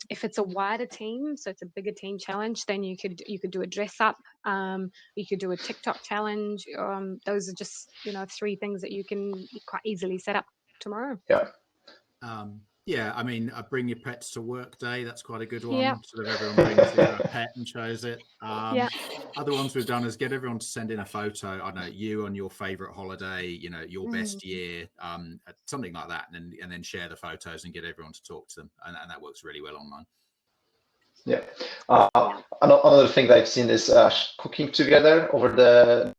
If it's a wider team, so it's a bigger team challenge, then you could do a dress up. You could do a TikTok challenge. Those are just 3 things that you can quite easily set up tomorrow.
Yeah, I mean, bring your pets to work day. That's quite a good one.
Yeah.
Sort of everyone brings their pet and shows it.
Yeah.
Other ones we've done is get everyone to send in a photo. I don't know, you on your favorite holiday, your best year, something like that, and then share the photos and get everyone to talk to them, and that works really well online.
Yeah. Another thing that I've seen is cooking together over the.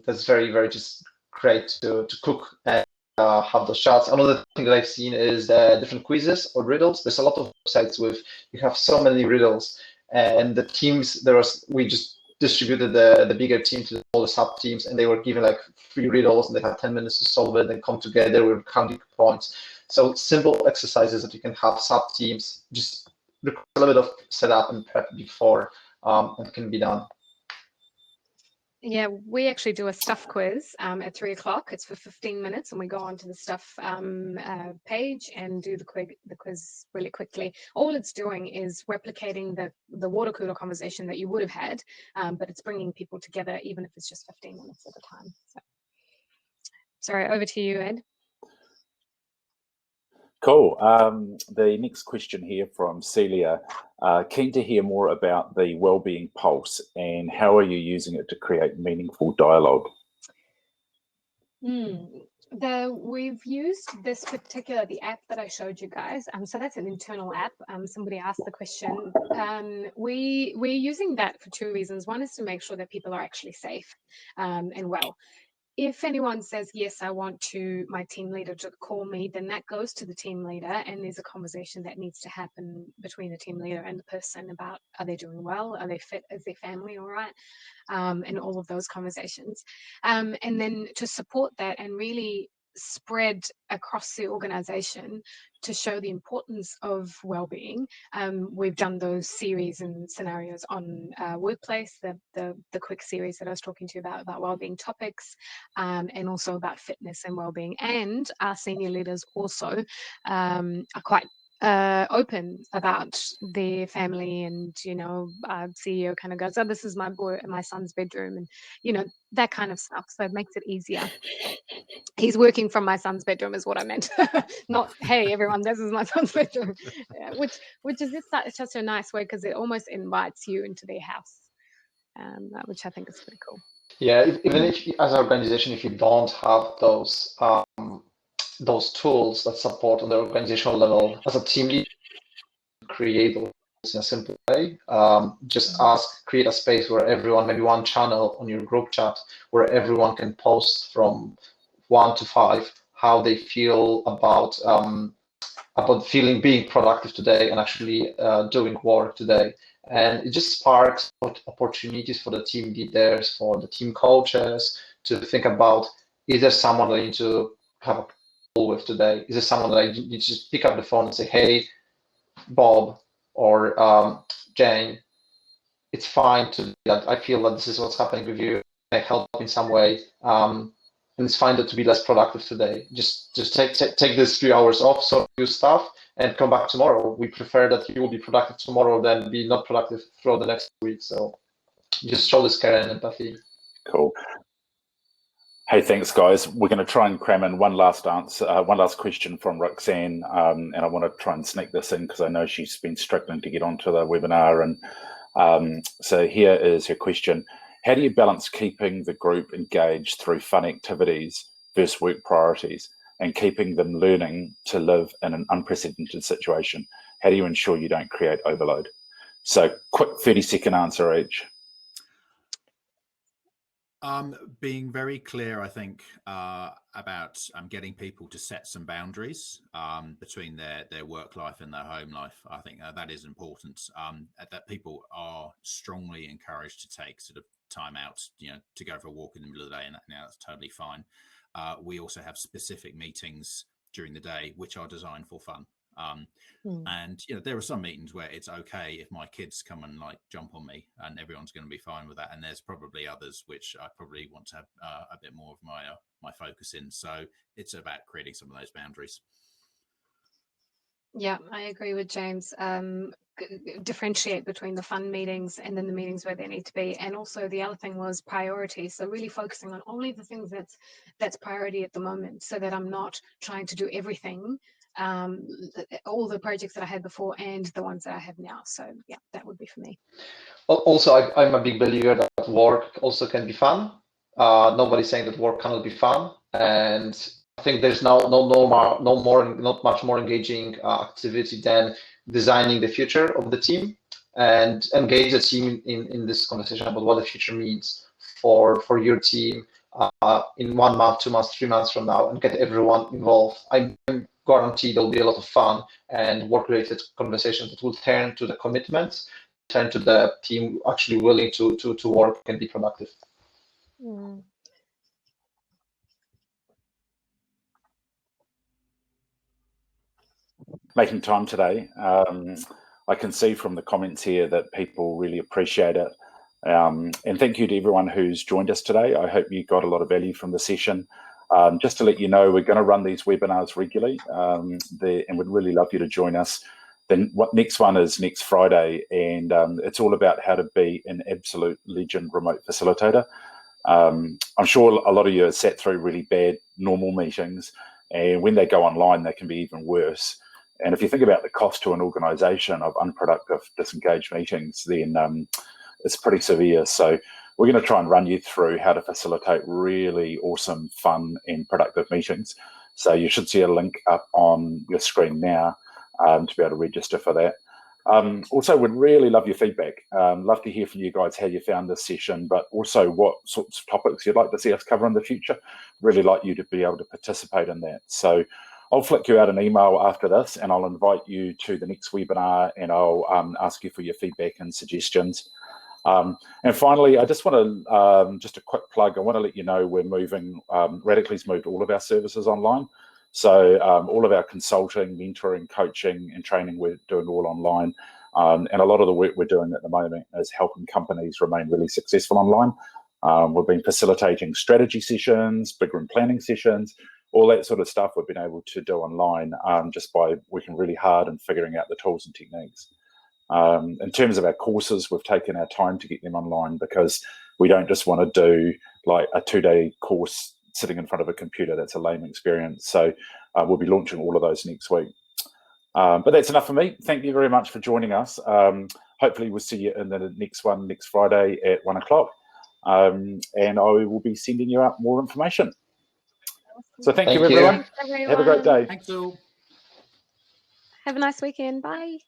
That's very, very just great to cook and have those chats. Another thing that I've seen is different quizzes or riddles. There's a lot of websites you have so many riddles, and the teams we just distributed the bigger team to all the sub teams, and they were given like 3 riddles, and they had 10 minutes to solve it. Then come together, we were counting points. So simple exercises that you can have sub teams, just a little bit of setup and prep before, and can be done.
Yeah, we actually do a stuff quiz at 3 o'clock. It's for 15 minutes, and we go onto the stuff page and do the quiz really quickly. All it's doing is replicating the water cooler conversation that you would have had, but it's bringing people together, even if it's just 15 minutes at a time. So, sorry, over to you, Ed.
Cool. The next question here from Celia. Keen to hear more about the Wellbeing Pulse and how are you using it to create meaningful dialogue?
We've used this particular, the app that I showed you guys. So that's an internal app. Somebody asked the question. We're using that for two reasons. One is to make sure that people are actually safe and well. If anyone says, yes, I want my team leader to call me, then that goes to the team leader, and there's a conversation that needs to happen between the team leader and the person about, are they doing well? Are they fit? Is their family all right? And all of those conversations. And then to support that and really spread across the organization to show the importance of well-being. We've done those series and scenarios on workplace, the quick series that I was talking to you about well-being topics, and also about fitness and well-being. And our senior leaders also are quite open about their family, and CEO kind of goes, oh, this is my son's bedroom, and that kind of stuff. So it makes it easier. He's working from my son's bedroom is what I meant. Not, hey, everyone, this is my son's bedroom. Yeah, which is just such a nice way, because it almost invites you into their house, which I think is pretty cool.
Yeah, even if as an organization, if you don't have those tools that support on the organizational level, as a team leader, create those in a simple way. Just create a space where everyone, maybe one channel on your group chat, where everyone can post from 1 to 5 how they feel about being productive today and actually doing work today. And it just sparks opportunities for the team leaders, for the team coaches to think about, is there someone that I need to have a call with today? Is there someone that I need to just pick up the phone and say, hey, Bob or Jane, it's fine to do that. I feel that this is what's happening with you. Can I help in some way? And it's fine to be less productive today. Just take this few hours off, so do stuff, and come back tomorrow. We prefer that you will be productive tomorrow than be not productive throughout the next week. So just show this care and empathy.
Cool. Hey, thanks, guys. We're going to try and cram in one last question from Roxanne, and I want to try and sneak this in because I know she's been struggling to get onto the webinar. And so here is her question. How do you balance keeping the group engaged through fun activities versus work priorities and keeping them learning to live in an unprecedented situation? How do you ensure you don't create overload? So quick 30-second answer each.
Being very clear, I think, about getting people to set some boundaries between their work life and their home life. I think that is important. That people are strongly encouraged to take sort of time out, to go for a walk in the middle of the day, and that's totally fine. We also have specific meetings during the day which are designed for fun. And there are some meetings where it's okay if my kids come and jump on me, and everyone's going to be fine with that. And there's probably others which I probably want to have a bit more of my focus in. So it's about creating some of those boundaries.
Yeah, I agree with James. Differentiate between the fun meetings and then the meetings where they need to be. And also the other thing was priority. So really focusing on only the things that's priority at the moment, so that I'm not trying to do everything, all the projects that I had before and the ones that I have now. So yeah, that would be for me.
Also, I'm a big believer that work also can be fun. Nobody's saying that work cannot be fun, and I think there's not much more engaging activity than designing the future of the team and engage the team in this conversation about what the future means for your team in 1 month, 2 months, 3 months from now, and get everyone involved. I guarantee there'll be a lot of fun and work-related conversations that will turn to the commitments, turn to the team actually willing to work and be productive.
Making time today. I can see from the comments here that people really appreciate it. And thank you to everyone who's joined us today. I hope you got a lot of value from the session. Just to let you know, we're going to run these webinars regularly, and we'd really love you to join us. Then next one is next Friday, and it's all about how to be an absolute legend remote facilitator. I'm sure a lot of you have sat through really bad normal meetings, and when they go online, they can be even worse. And if you think about the cost to an organisation of unproductive, disengaged meetings, then it's pretty severe. So we're going to try and run you through how to facilitate really awesome, fun, and productive meetings. So you should see a link up on your screen now to be able to register for that. Also, would really love your feedback. Love to hear from you guys how you found this session, but also what sorts of topics you'd like to see us cover in the future. Really like you to be able to participate in that. So I'll flick you out an email after this, and I'll invite you to the next webinar, and I'll ask you for your feedback and suggestions. And finally, I just want to, just a quick plug, I want to let you know we're moving, Radically's moved all of our services online. So all of our consulting, mentoring, coaching and training, we're doing all online. And a lot of the work we're doing at the moment is helping companies remain really successful online. We've been facilitating strategy sessions, big room planning sessions, all that sort of stuff we've been able to do online just by working really hard and figuring out the tools and techniques. In terms of our courses, we've taken our time to get them online because we don't just want to do like a 2-day course sitting in front of a computer. That's a lame experience. So we'll be launching all of those next week. But that's enough for me. Thank you very much for joining us. Hopefully we'll see you in the next one next Friday at 1 o'clock. And I will be sending you out more information. So thank you, everyone.
Thanks, everyone.
Have a great day.
Thanks all.
Have a nice weekend. Bye.